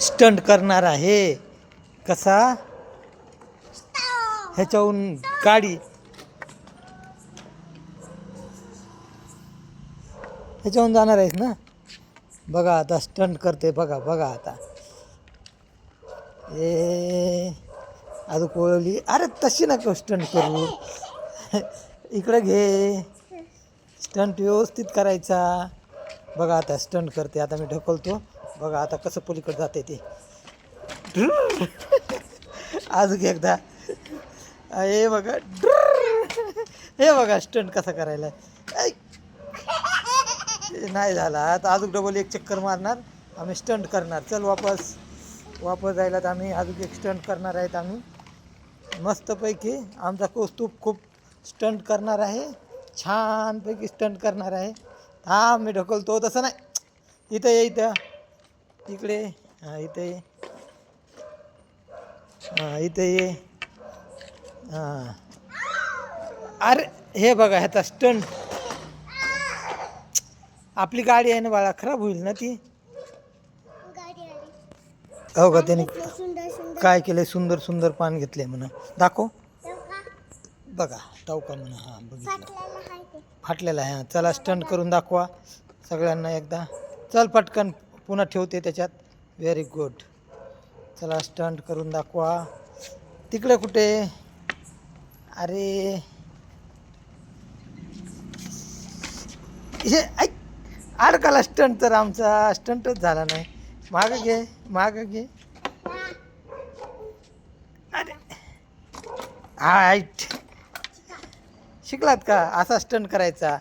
Stunt करणार आहे. कसा? ह्याच्याहून गाडी ह्याच्याहून जाणार आहेस ना. बघा आता स्टंट करते. बघा बघा आता. ए अजून कोळली. अरे तशी नको स्टंट करू. इकडे घे. स्टंट व्यवस्थित करायचा. बघा आता स्टंट करते. आता मी ढकलतो. बघा आता कसं पलीकडे जाते ते. अजून एकदा. हे बघा. हे बघा स्टंट कसा करायला. नाही झाला. आता अजून डबल एक चक्कर मारणार. आम्ही स्टंट करणार. चल वापस जायला तर आम्ही अजून एक स्टंट करणार आहेत. आम्ही मस्तपैकी आमचा कौस्तुभ खूप स्टंट करणार आहे. छानपैकी स्टंट करणार आहे. हा मी ढकलतो. तसं नाही. इथं ये. इथं इकडे. हां इथे ये. हां इथे ये. हां अरे हे बघा ह्याचा स्टंट. आपली गाडी आहे ना बाळा. खराब होईल ना ती. हो का त्याने काय केलंय. सुंदर सुंदर पान घेतले म्हणा. दाखव. बघा टावका म्हणा. हां बघितलं. फाटलेला आहे. हां चला स्टंट करून दाखवा सगळ्यांना एकदा. चल पटकन पुन्हा ठेवते त्याच्यात. Very good. चला स्टंट करून दाखवा. तिकडे कुठे. अरे हे ऐक. अडकाला स्टंट तर आमचा स्टंटच झाला नाही. मागं घे. मागं घे. अरे हा शिकलात का असा स्टंट करायचा.